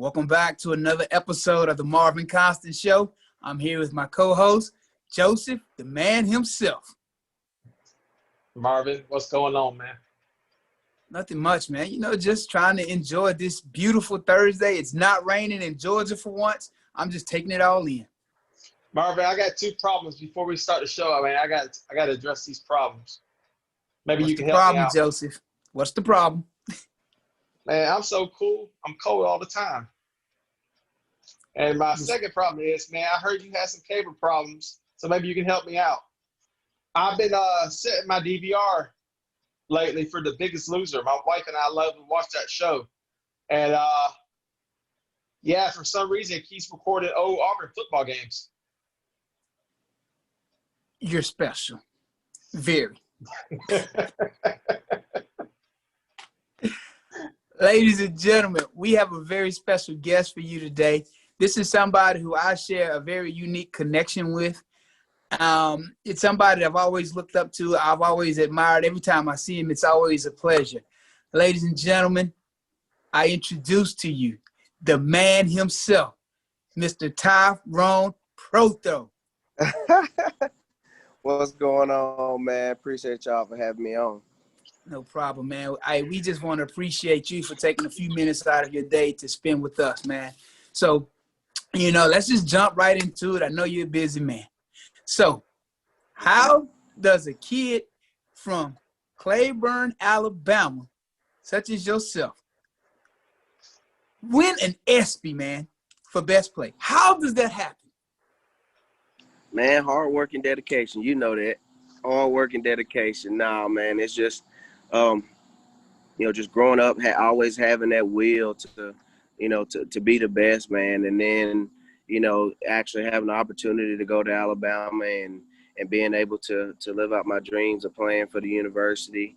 Welcome back to another episode of the Marvin Constant Show. I'm here with my co-host, Joseph, the man himself. Marvin, what's going on, man? Nothing much, man. You know, just trying to enjoy this beautiful Thursday. It's not raining in Georgia for once. I'm just taking it all in. Marvin, I got two problems before we start the show. I mean, I got to address these problems. Maybe you can help me out. What's the problem, Joseph? What's the problem? Man, I'm so cool. I'm cold all the time. And my second problem is, man, I heard you had some cable problems, so maybe you can help me out. I've been setting my DVR lately for The Biggest Loser. My wife and I love to watch that show. And, yeah, for some reason, it keeps recording old Auburn football games. You're special. Very. Ladies and gentlemen, we have a very special guest for you today. This is somebody who I share a very unique connection with. It's somebody that I've always looked up to. I've always admired. Every time I see him, it's always a pleasure. Ladies and gentlemen, I introduce to you the man himself, Mr. Tyrone Prothro. What's going on, man? Appreciate y'all for having me on. No problem, man. We just want to appreciate you for taking a few minutes out of your day to spend with us, man. So, you know, let's just jump right into it. I know you're a busy man. So, how does a kid from Claiborne, Alabama, such as yourself, win an ESPY, man, for best play? How does that happen? Man, hard work and dedication. You know that. Hard work and dedication. Nah, man, it's just, you know, just growing up, always having that will to, you know, to be the best, man. And then, you know, actually having the opportunity to go to Alabama and being able to live out my dreams of playing for the university.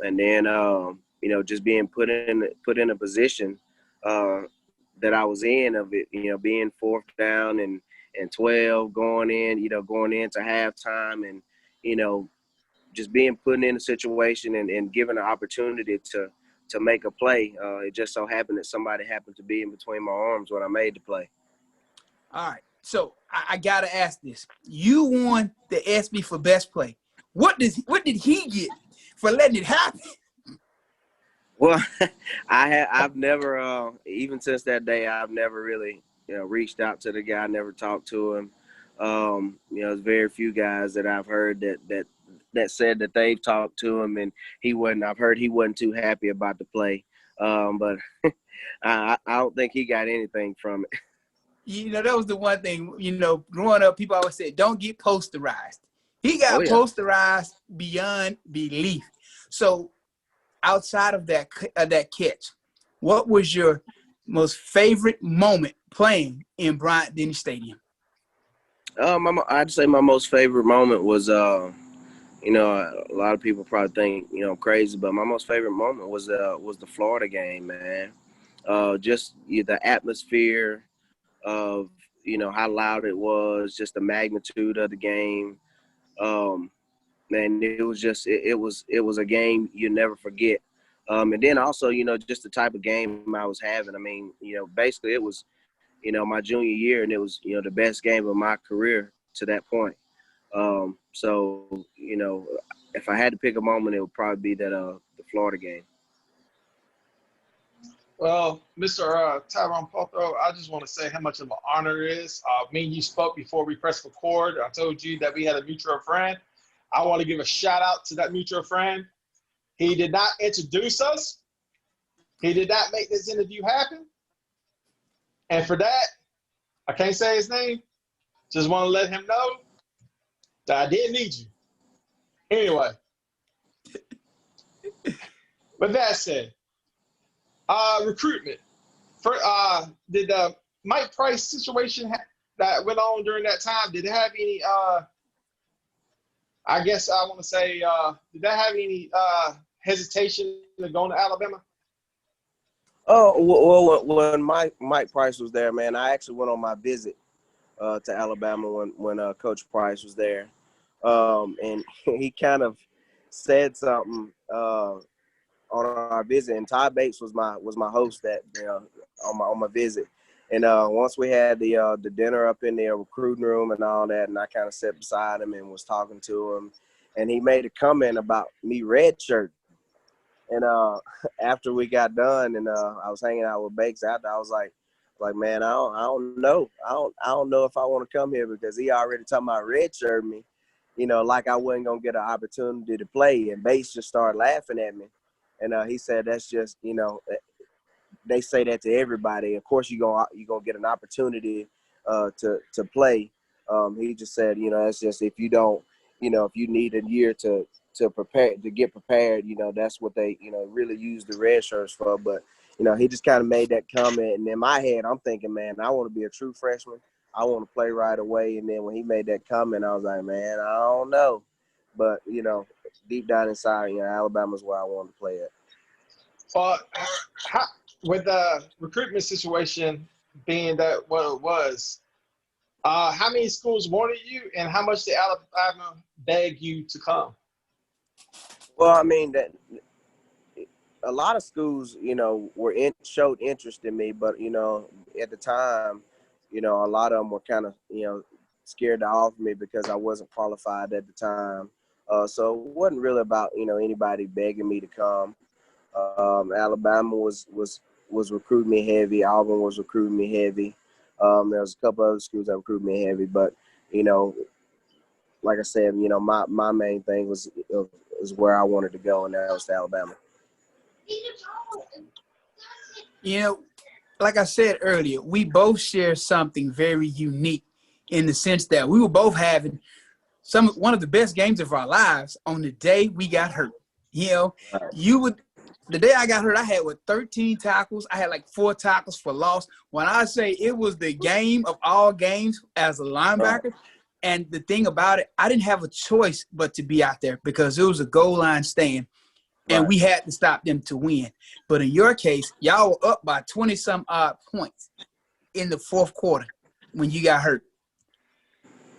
And then, you know, just being put in a position that I was in of it, you know, being fourth down and 12 going into halftime and, you know, just being put in a situation and given an opportunity to make a play. It just so happened that somebody happened to be in between my arms when I made the play. All right. So I got to ask this. You won the ESPY for best play. What did he get for letting it happen? Well, I've never, even since that day, I've never really, you know, reached out to the guy, never talked to him. You know, there's very few guys that I've heard that said that they've talked to him and I've heard he wasn't too happy about the play. But I don't think he got anything from it. You know, that was the one thing, you know, growing up, people always said, don't get posterized. He got posterized beyond belief. So outside of that catch, what was your most favorite moment playing in Bryant-Denny Stadium? I'd say my most favorite moment was, you know, a lot of people probably think, you know, I'm crazy, but my most favorite moment was the Florida game, man. Just the atmosphere of, you know, how loud it was, just the magnitude of the game. Man, it was just it was a game you never forget. And then also, you know, just the type of game I was having. I mean, you know, basically it was, you know, my junior year, and it was, you know, the best game of my career to that point. So, you know, if I had to pick a moment, it would probably be that the Florida game. Well, Mr. Tyrone Prothro, I just want to say how much of an honor it is. Me and you spoke before we pressed record. I told you that we had a mutual friend. I want to give a shout out to that mutual friend. He did not introduce us. He did not make this interview happen. And for that, I can't say his name. Just want to let him know that I didn't need you. Anyway. With that said, recruitment. Did the Mike Price situation that went on during that time, did it have any, I guess I want to say, did that have any hesitation to going to Alabama? Oh, well, when Mike Price was there, man, I actually went on my visit to Alabama when Coach Price was there. And he kind of said something on our visit, and Ty Bates was my host that on my visit. And once we had the dinner up in the recruiting room and all that, and I kind of sat beside him and was talking to him, and he made a comment about me redshirt. And after we got done, and I was hanging out with Bakes after, I was like, man, I don't know. I don't know if I want to come here, because he already talking about redshirt me, like I wasn't gonna get an opportunity to play. And Bates just started laughing at me, and he said, that's just, they say that to everybody. Of course, you're gonna get an opportunity to play. He just said, it's just, if you don't, if you need a year to prepare, to get prepared, that's what they really use the red shirts for. But he just kind of made that comment, and in my head, I'm thinking, man, I want to be a true freshman. I want to play right away. And then when he made that comment, I was like, man, I don't know. But deep down inside, Alabama's where I wanted to play at. With the recruitment situation being that what it was, how many schools wanted you, and how much did Alabama beg you to come? Well, I mean, that a lot of schools, showed interest in me, but at the time, a lot of them were kind of, scared to offer me because I wasn't qualified at the time. So it wasn't really about anybody begging me to come. Alabama was recruiting me heavy. Auburn was recruiting me heavy. There was a couple other schools that recruited me heavy, but like I said, my main thing was where I wanted to go, and that was to Alabama. Like I said earlier, we both share something very unique in the sense that we were both having one of the best games of our lives on the day we got hurt. The day I got hurt, I had 13 tackles. I had like 4 tackles for loss. When I say it was the game of all games as a linebacker, and the thing about it, I didn't have a choice but to be out there because it was a goal line stand, and we had to stop them to win. But in your case, y'all were up by 20-some odd points in the fourth quarter when you got hurt.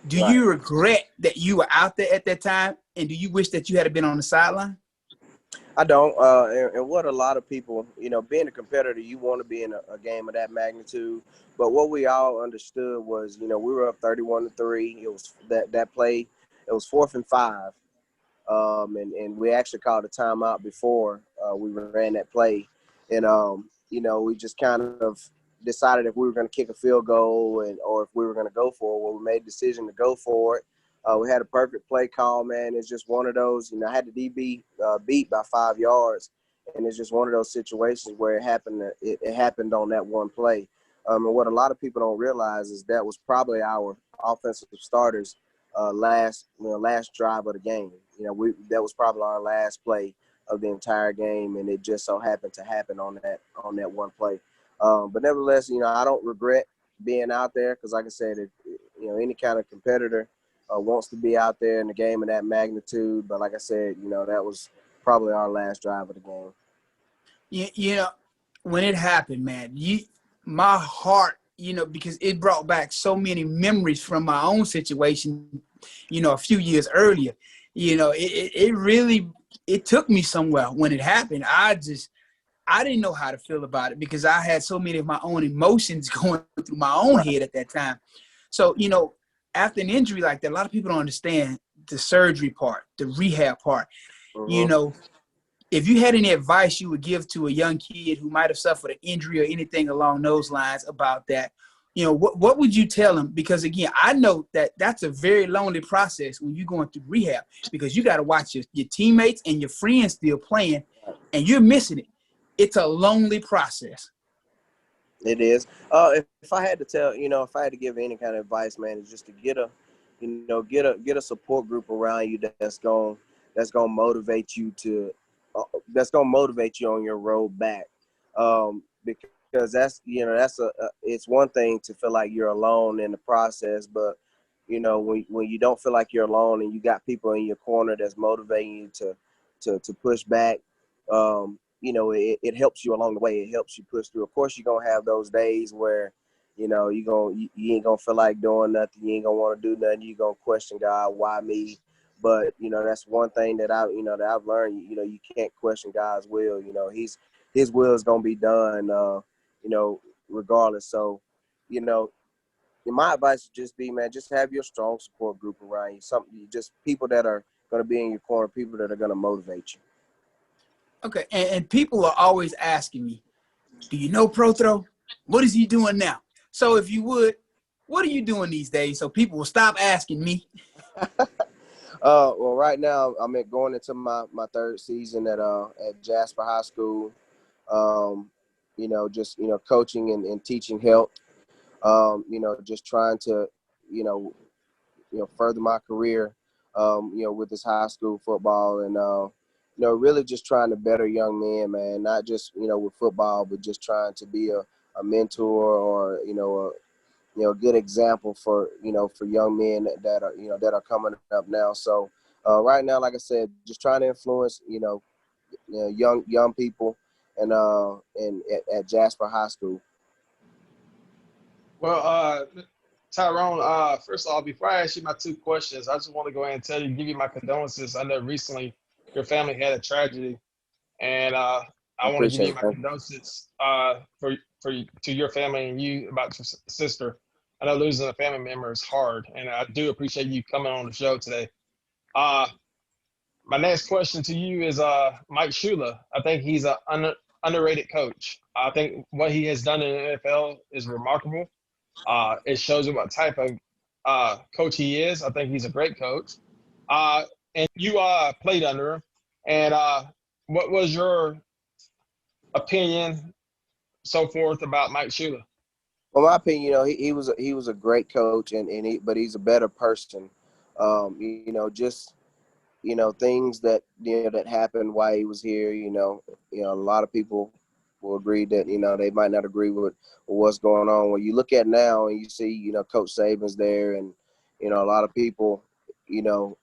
Do you regret that you were out there at that time, and do you wish that you had been on the sideline? I don't. And what a lot of people, being a competitor, you want to be in a game of that magnitude. But what we all understood was, we were up 31-3. It was that play. It was 4th and 5. And we actually called a timeout before we ran that play. And, we just kind of decided if we were going to kick a field goal or if we were going to go for it. Well, we made the decision to go for it. We had a perfect play call, man. It's just one of those, I had the DB beat by 5 yards, and it's just one of those situations where it happened. It happened on that one play. And what a lot of people don't realize is that was probably our offensive starters' last drive of the game. That was probably our last play of the entire game, and it just so happened to happen on that one play. But nevertheless, I don't regret being out there because, like I said, any kind of competitor wants to be out there in the game of that magnitude. But like I said, that was probably our last drive of the game. When it happened, man, my heart, because it brought back so many memories from my own situation, a few years earlier. It took me somewhere when it happened. I didn't know how to feel about it because I had so many of my own emotions going through my own head at that time. So, after an injury like that, a lot of people don't understand the surgery part, the rehab part. If you had any advice you would give to a young kid who might have suffered an injury or anything along those lines about that, what would you tell them? Because, again, I know that that's a very lonely process when you're going through rehab because you got to watch your teammates and your friends still playing, and you're missing it. It's a lonely process. It is. If I had to tell, if I had to give any kind of advice, man, it's just to get a support group around you that's gonna motivate you on your road back. Because that's it's one thing to feel like you're alone in the process, but when you don't feel like you're alone and you got people in your corner that's motivating you to push back. It helps you along the way. It helps you push through. Of course, you're going to have those days where, you ain't going to feel like doing nothing. You ain't going to want to do nothing. You're going to question God, why me? But, that's one thing that I've learned, you can't question God's will. His will is going to be done. regardless. So, you know, my advice would just be, man, just have your strong support group around you. Just people that are going to be in your corner, people that are going to motivate you. Okay, and people are always asking me, do you know Prothro? What is he doing now? So if you would, what are you doing these days so people will stop asking me? Well, right now I'm going into my third season at Jasper High School. You know, just, you know, coaching and teaching health. You know, just trying to, further my career, you know, with this high school football and, you know, really just trying to better young men, man, not just, you know, with football, but just trying to be a mentor or, a good example for, you know, for young men that are, you know, that are coming up now. So right now, like I said, just trying to influence, young people and at Jasper High School. Well, Tyrone, first of all, before I ask you my two questions, I just want to go ahead and give you my condolences. I know recently your family had a tragedy, and I want to give you my condolences to your family and you about your sister. I know losing a family member is hard, and I do appreciate you coming on the show today. My next question to you is Mike Shula. I think he's an underrated coach. I think what he has done in the NFL is remarkable. It shows you what type of coach he is. I think he's a great coach. And you played under him. And what was your opinion, so forth, about Mike Shula? Well, my opinion, you know, he was a great coach, but he's a better person. Just, you know, things that, you know, that happened while he was here. A lot of people will agree that, you know, they might not agree with what's going on. When you look at now and you see, you know, Coach Saban's there, and, you know, a lot of people, you know,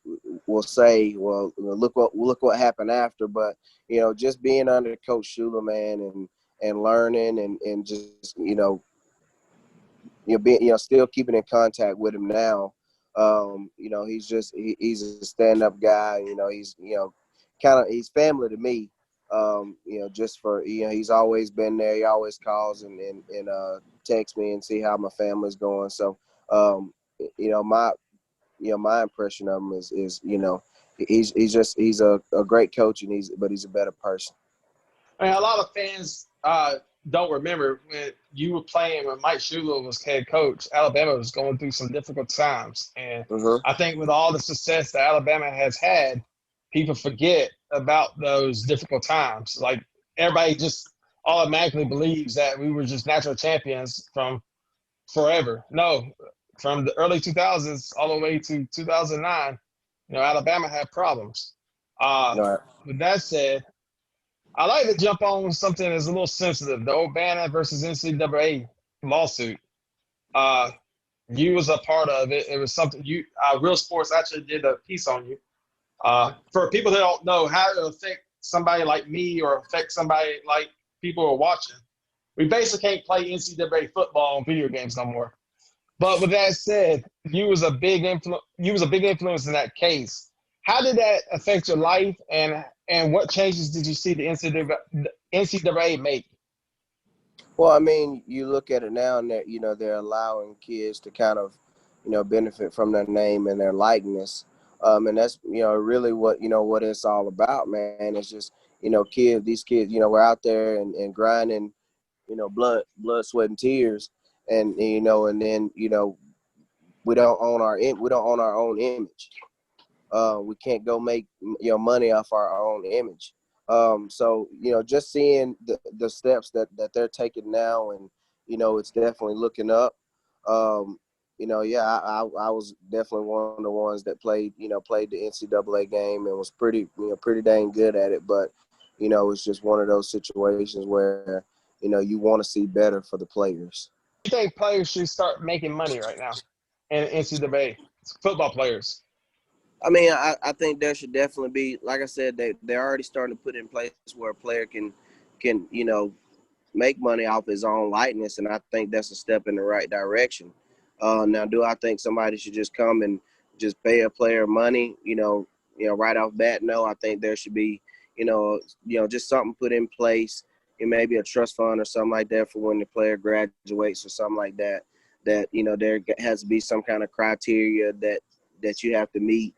will say, well, look what happened after. But, you know, just being under Coach Shula, man, and learning and just, being, you know, still keeping in contact with him now. He's he's a stand-up guy. You know, he's, you know, he's family to me. Just for, you know, he's always been there. He always calls and texts me and see how my family's going. So, my impression of him is he's a great coach, and he's a better person. I mean, a lot of fans don't remember when you were playing when Mike Shula was head coach. Alabama was going through some difficult times, and I think with all the success that Alabama has had, people forget about those difficult times. Like, everybody just automatically believes that we were just natural champions from forever. No, from the early 2000s all the way to 2009, you know, Alabama had problems. Right. With that said, I like to jump on something that's a little sensitive, the O'Bannon versus NCAA lawsuit. You was a part of it. It was something Real Sports actually did a piece on you. For people that don't know how it affect somebody like me or affect somebody like people who are watching, we basically can't play NCAA football on video games no more. But with that said, you was a big influence in that case. How did that affect your life, and what changes did you see the NCAA make? Well, I mean, you look at it now, and they're allowing kids to kind of, you know, benefit from their name and their likeness, and that's, you know, really what it's all about, man. It's just, you know, these kids, you know, we're out there and grinding, you know, blood, sweat, and tears, and then, you know, we don't own our own image. We can't go make, you know, money off our own image. So, you know, just seeing the steps that they're taking now, and, you know, it's definitely looking up. I was definitely one of the ones that played the NCAA game and was pretty dang good at it. But, you know, it's just one of those situations where, you know, you want to see better for the players. You think players should start making money right now in NCAA, football players? I mean, I think there should definitely be, like I said, they're already starting to put in place where a player can you know, make money off his own likeness, and I think that's a step in the right direction. Now, do I think somebody should just come and just pay a player money, you know, right off bat? No, I think there should be, just something put in place, maybe a trust fund or something like that for when the player graduates or something like that. That, you know, there has to be some kind of criteria that you have to meet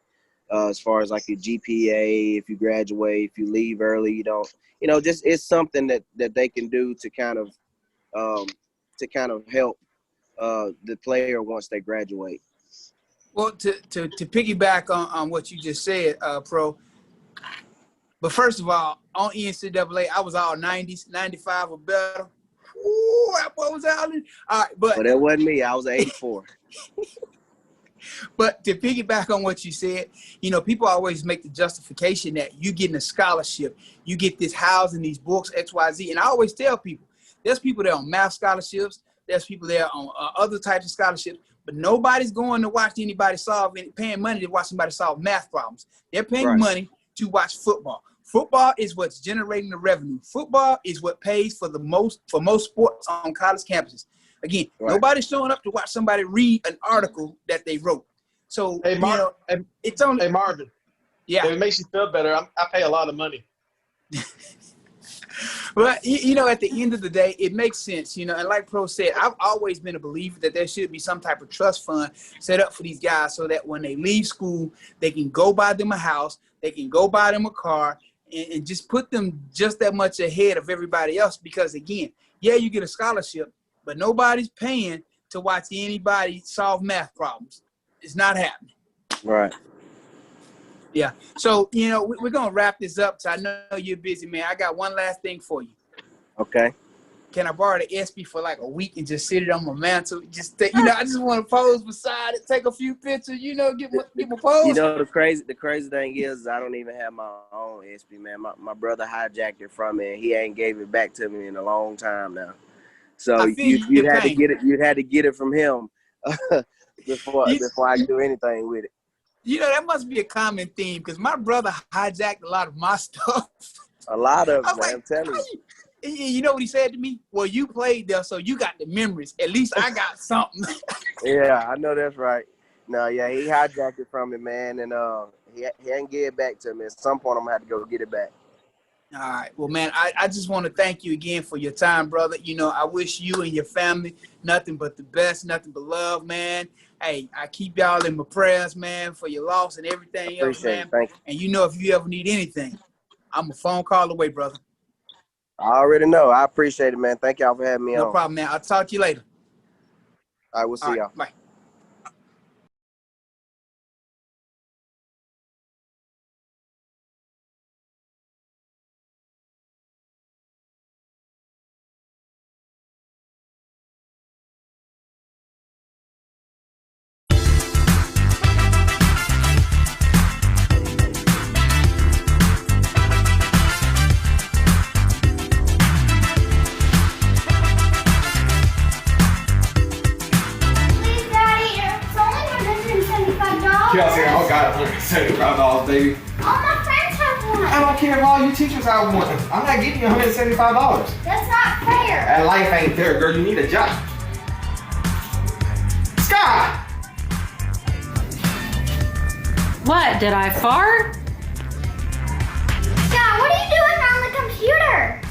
as far as like your GPA. If you graduate, if you leave early, you don't, you know, just it's something that they can do to kind of help the player once they graduate. Well, to piggyback on what you just said, Pro. But first of all, on NCAA, I was all 90s, 95 or better. Ooh, that boy was out. All right, but that wasn't me. I was 84. But to piggyback on what you said, you know, people always make the justification that you getting a scholarship, you get this housing, these books, X, Y, Z. And I always tell people, there's people there on math scholarships, there's people there on other types of scholarships, but nobody's going to watch anybody paying money to watch somebody solve math problems. They're paying money to watch football. Football is what's generating the revenue. Football is what pays for most sports on college campuses. Again, nobody's showing up to watch somebody read an article that they wrote. So, hey, it's only. Hey, Marvin. Yeah. If it makes you feel better, I pay a lot of money. But, you know, at the end of the day, it makes sense, you know, and like Pro said, I've always been a believer that there should be some type of trust fund set up for these guys so that when they leave school, they can go buy them a house, they can go buy them a car, and just put them just that much ahead of everybody else. Because, again, yeah, you get a scholarship, but nobody's paying to watch anybody solve math problems. It's not happening. Right. Yeah. So, you know, we're going to wrap this up. So I know you're busy, man. I got one last thing for you. Okay. Can I borrow the ESPY for like a week and just sit it on my mantle? I just want to pose beside it, take a few pictures, you know, get my pose. You know, the crazy thing is I don't even have my own ESPY, man. My brother hijacked it from me, and he ain't gave it back to me in a long time now. So you'd had to get it from him before I do anything with it. You know, that must be a common theme because my brother hijacked a lot of my stuff. A lot of it, man. Like, I'm telling you. You know what he said to me? Well, you played there, so you got the memories. At least I got something. Yeah, I know that's right. No, yeah, he hijacked it from me, man, and he ain't get it back to me. At some point, I'm going to have to go get it back. All right. Well, man, I just want to thank you again for your time, brother. You know, I wish you and your family nothing but the best, nothing but love, man. Hey, I keep y'all in my prayers, man, for your loss and everything else, man. Thank you. And you know, if you ever need anything, I'm a phone call away, brother. I already know. I appreciate it, man. Thank y'all for having me on. No problem, man. I'll talk to you later. All right, we'll see y'all. Bye. Kelsey, I don't got $175, baby. All my friends have one. I don't care if all you teachers have one. I'm not giving you $175. That's not fair. That life ain't fair, girl. You need a job. Scott! What, did I fart? Scott, what are you doing on the computer?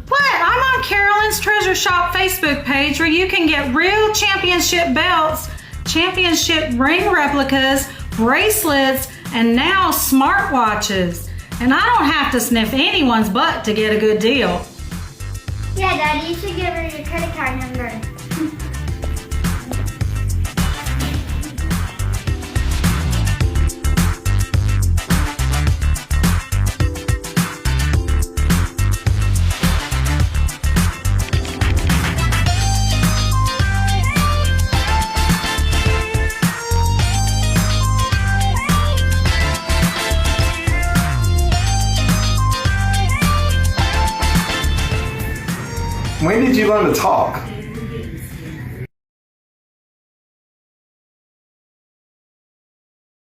What? I'm on Carolyn's Treasure Shop Facebook page where you can get real championship belts, championship ring replicas, bracelets, and now smartwatches. And I don't have to sniff anyone's butt to get a good deal. Yeah, Daddy, you should give her your credit card number. When did you learn to talk?